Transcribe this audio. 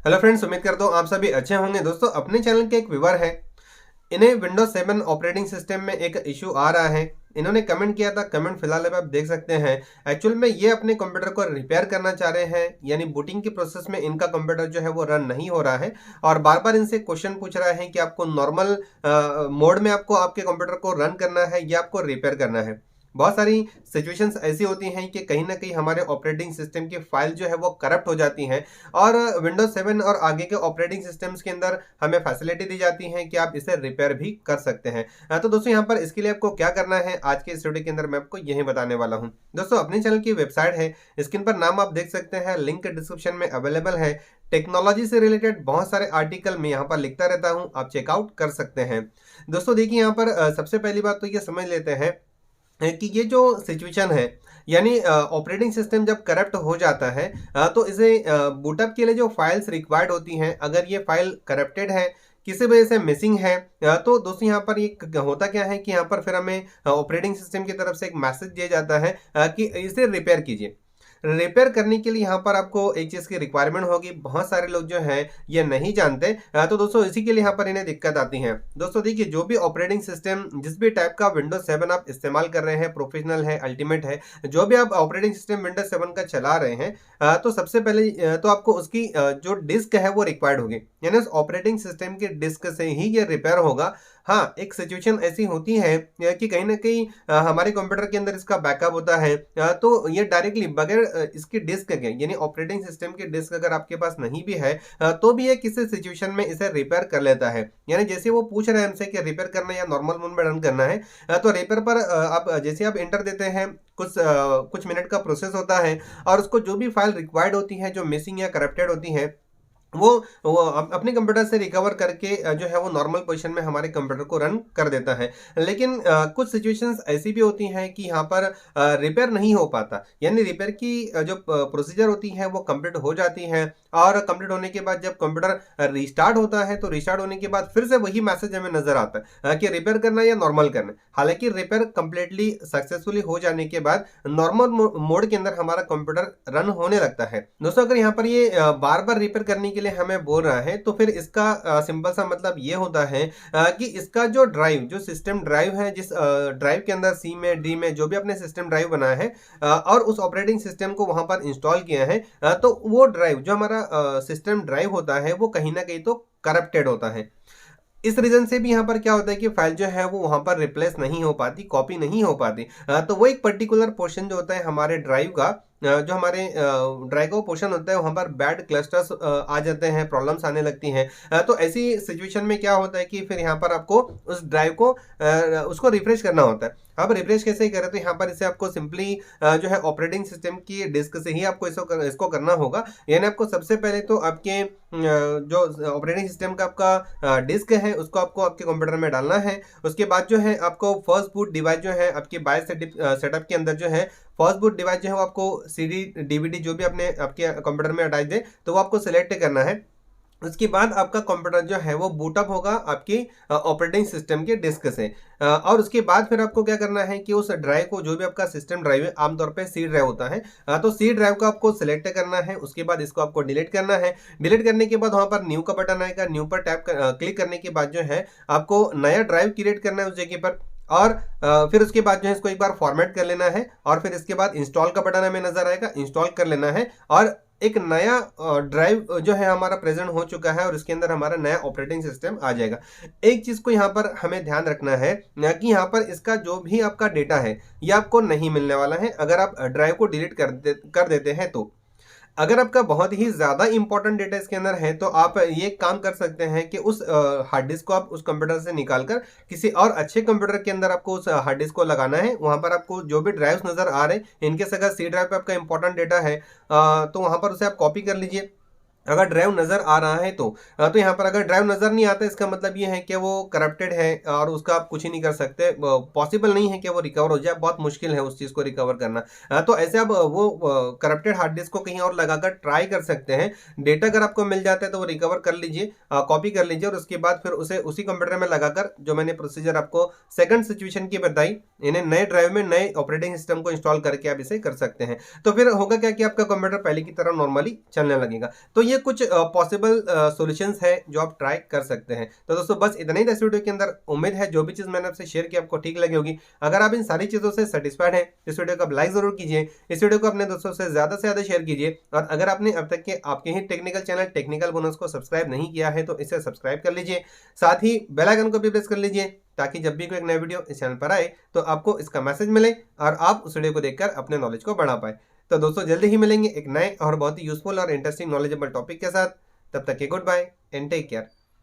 Hello friends, उम्मीद करता हूँ आप सभी अच्छे होंगे। दोस्तों, अपने चैनल के एक व्यूअर है, इन्हें विंडोज 7 ऑपरेटिंग सिस्टम में एक इशू आ रहा है। इन्होंने कमेंट किया था, कमेंट फिलहाल अब आप देख सकते हैं। एक्चुअल में ये अपने कंप्यूटर को रिपेयर करना चाह रहे हैं, यानी बूटिंग के प्रोसेस में इनका कंप्यूटर जो है वो रन नहीं हो रहा है और बार बार इनसे क्वेश्चन पूछ रहा है कि आपको नॉर्मल मोड में आपको आपके कंप्यूटर को रन करना है या आपको रिपेयर करना है। बहुत सारी सिचुएशंस ऐसी होती हैं कि कहीं ना कहीं हमारे ऑपरेटिंग सिस्टम की फाइल जो है वो करप्ट हो जाती हैं और विंडोज 7 और आगे के ऑपरेटिंग सिस्टम्स के अंदर हमें फैसिलिटी दी जाती है कि आप इसे रिपेयर भी कर सकते हैं। तो दोस्तों, यहाँ पर इसके लिए आपको क्या करना है, आज के इस वीडियो के अंदर मैं आपको यही बताने वाला हूँ। दोस्तों, अपने चैनल की वेबसाइट है, स्क्रीन पर नाम आप देख सकते हैं, लिंक डिस्क्रिप्शन में अवेलेबल है। टेक्नोलॉजी से रिलेटेड बहुत सारे आर्टिकल मैं यहाँ पर लिखता रहता हूँ, आप चेकआउट कर सकते हैं। दोस्तों देखिए, यहाँ पर सबसे पहली बात तो ये समझ लेते हैं कि ये जो सिचुएशन है, यानी ऑपरेटिंग सिस्टम जब करप्ट हो जाता है तो इसे बूटअप के लिए जो फाइल्स रिक्वायर्ड होती हैं, अगर ये फाइल करप्टेड है, किसी वजह से मिसिंग है, तो दोस्तों यहाँ पर ये होता क्या है कि यहाँ पर फिर हमें ऑपरेटिंग सिस्टम की तरफ से एक मैसेज दिया जाता है कि इसे रिपेयर कीजिए। रिपेयर करने के लिए यहाँ पर आपको एक चीज़ की रिक्वायरमेंट होगी, बहुत सारे लोग जो हैं ये नहीं जानते। तो दोस्तों इसी के लिए यहाँ पर इन्हें दिक्कत आती है। दोस्तों देखिए, जो भी ऑपरेटिंग सिस्टम जिस भी टाइप का विंडोज 7 आप इस्तेमाल कर रहे हैं, प्रोफेशनल है, अल्टीमेट है, जो भी आप ऑपरेटिंग सिस्टम विंडोज 7 का चला रहे हैं, तो सबसे पहले तो आपको उसकी जो डिस्क है वो रिक्वायर्ड होगी, यानी उस ऑपरेटिंग सिस्टम की डिस्क से ही ये रिपेयर होगा। हाँ, एक सिचुएशन ऐसी होती है कि कहीं ना कहीं हमारे कंप्यूटर के अंदर इसका बैकअप होता है, तो ये डायरेक्टली बगैर इसकी डिस्क के, यानी ऑपरेटिंग सिस्टम की डिस्क अगर आपके पास नहीं भी है, तो भी ये किसी सिचुएशन में इसे रिपेयर कर लेता है। यानी जैसे वो पूछ रहे हैं हमसे कि रिपेयर करना है या नॉर्मल मोड में रन करना है, तो रिपेयर पर आप जैसे आप इंटर देते हैं, कुछ मिनट का प्रोसेस होता है और उसको जो भी फाइल रिक्वायर्ड होती है, जो मिसिंग या करप्टेड होती है, वो अपने कंप्यूटर से रिकवर करके जो है वो नॉर्मल पोजीशन में हमारे कंप्यूटर को रन कर देता है। लेकिन कुछ सिचुएशंस ऐसी भी होती हैं कि यहाँ पर रिपेयर नहीं हो पाता, यानी रिपेयर की जो प्रोसीजर होती है वो कंप्लीट हो जाती है और कंप्लीट होने के बाद जब कंप्यूटर रिस्टार्ट होता है, तो रिस्टार्ट होने के बाद फिर से वही मैसेज हमें नजर आता है कि रिपेयर करना है या नॉर्मल करना है। हालांकि रिपेयर कंप्लीटली सक्सेसफुली हो जाने के बाद नॉर्मल मोड के अंदर हमारा कंप्यूटर रन होने लगता है। दोस्तों, अगर यहाँ पर ये बार बार रिपेयर करने के लिए हमें बोल रहा है, तो फिर इसका सिंपल सा मतलब ये होता है कि इसका जो ड्राइव, जो सिस्टम ड्राइव है, जिस ड्राइव के अंदर सी में, डी में जो भी अपने सिस्टम ड्राइव बनाया है और उस ऑपरेटिंग सिस्टम को वहां पर इंस्टॉल किया है, तो वो ड्राइव जो हमारा सिस्टम ड्राइव होता है वो कहीं ना कहीं तो करप्टेड होता है। इस रीजन से भी यहाँ पर क्या होता है कि फाइल जो है वो वहां पर रिप्लेस नहीं हो पाती, कॉपी नहीं हो पाती। तो वो एक पर्टिकुलर पोर्शन जो होता है हमारे ड्राइव का, जो हमारे ड्राइव का पोर्शन होता है, वहां पर बैड क्लस्टर्स आ जाते हैं, प्रॉब्लम्स आने लगती हैं। तो ऐसी सिचुएशन में क्या होता है कि फिर यहाँ पर आपको उस ड्राइव को उसको रिफ्रेश करना होता है। अब रिफ्रेश कैसे करें, तो यहाँ पर इसे आपको सिंपली जो है ऑपरेटिंग सिस्टम की डिस्क से ही आपको इसको करना होगा। यानी आपको सबसे पहले तो आपके जो ऑपरेटिंग सिस्टम का आपका डिस्क है उसको आपको आपके कंप्यूटर में डालना है। उसके बाद जो है आपको फर्स्ट बूट डिवाइस जो है आपके बायो सेटअप के अंदर जो है, फर्स्ट बूट डिवाइस जो है वो आपको सीडी डीवीडी जो भी अपने आपके कंप्यूटर में अटैच है, तो वो आपको सिलेक्ट करना है। उसके बाद आपका कंप्यूटर जो है वो बूटअप होगा आपकी ऑपरेटिंग सिस्टम के डिस्क से। और उसके बाद फिर आपको क्या करना है कि उस ड्राइव को, जो भी आपका सिस्टम ड्राइव है, आमतौर पे सी ड्राइव होता है, तो सी ड्राइव को आपको सिलेक्ट करना है। उसके बाद इसको आपको डिलीट करना है। डिलीट करने के बाद वहां पर न्यू का बटन आएगा, न्यू पर क्लिक करने के बाद जो है आपको नया ड्राइव क्रिएट करना है उस जगह पर। और फिर उसके बाद जो है इसको एक बार फॉर्मेट कर लेना है और फिर इसके बाद इंस्टॉल का बटन हमें नजर आएगा, इंस्टॉल कर लेना है और एक नया ड्राइव जो है हमारा प्रेजेंट हो चुका है और इसके अंदर हमारा नया ऑपरेटिंग सिस्टम आ जाएगा। एक चीज को यहाँ पर हमें ध्यान रखना है कि यहाँ पर इसका जो भी आपका डेटा है ये आपको नहीं मिलने वाला है अगर आप ड्राइव को डिलीट कर देते हैं। तो अगर आपका बहुत ही ज़्यादा इंपॉर्टेंट डेटा इसके अंदर है, तो आप ये काम कर सकते हैं कि उस हार्ड डिस्क को आप उस कंप्यूटर से निकालकर किसी और अच्छे कंप्यूटर के अंदर आपको उस हार्ड डिस्क को लगाना है। वहां पर आपको जो भी ड्राइव्स नज़र आ रहे हैं, इनकेस अगर सी ड्राइव पे आपका इंपॉर्टेंट डेटा है, तो वहां पर उसे आप कॉपी कर लीजिए। अगर ड्राइव नज़र आ रहा है तो यहाँ पर अगर ड्राइव नज़र नहीं आता, इसका मतलब ये है कि वो करप्टेड है और उसका आप कुछ ही नहीं कर सकते, पॉसिबल नहीं है कि वो रिकवर हो जाए, बहुत मुश्किल है उस चीज़ को रिकवर करना। तो ऐसे आप वो करप्टेड हार्ड डिस्क को कहीं और लगाकर ट्राई कर सकते हैं। डेटा अगर आपको मिल जाता है तो वो रिकवर कर लीजिए, कॉपी कर लीजिए और उसके बाद फिर उसे उसी कंप्यूटर में लगाकर, जो मैंने प्रोसीजर आपको सेकंड सिचुएशन की बताई, इन्हें नए ड्राइव में नए ऑपरेटिंग सिस्टम को इंस्टॉल करके आप इसे कर सकते हैं। तो फिर होगा क्या कि आपका कंप्यूटर पहले की तरह नॉर्मली चलने लगेगा। तो ये ये कुछ पॉसिबल सॉल्यूशंस है जो आप ट्राई कर सकते हैं। तो दोस्तों बस इतना ही था इस वीडियो के अंदर। उम्मीद है जो भी चीज़ मैंने आपसे शेयर की आपको ठीक लगी होगी। अगर आप इन सारी चीज़ों से सेटिस्फाइड हैं इस वीडियो को आप लाइक ज़रूर कीजिए, इस वीडियो को अपने दोस्तों से ज़्यादा शेयर कीजिए। और अगर आपने अब तक के आपके ही टेक्निकल चैनल टेक्निकल बोनस को सब्सक्राइब नहीं किया है तो इसे सब्सक्राइब कर लीजिए, साथ ही बेल आइकन को भी प्रेस कर लीजिए ताकि जब भी कोई एक नया वीडियो इस चैनल पर आए तो आपको इसका मैसेज मिले और आप उस वीडियो को देखकर अपने नॉलेज को बढ़ा पाए। तो दोस्तों जल्दी ही मिलेंगे एक नए और बहुत ही यूजफुल और इंटरेस्टिंग नॉलेजेबल टॉपिक के साथ। तब तक के goodbye and take care.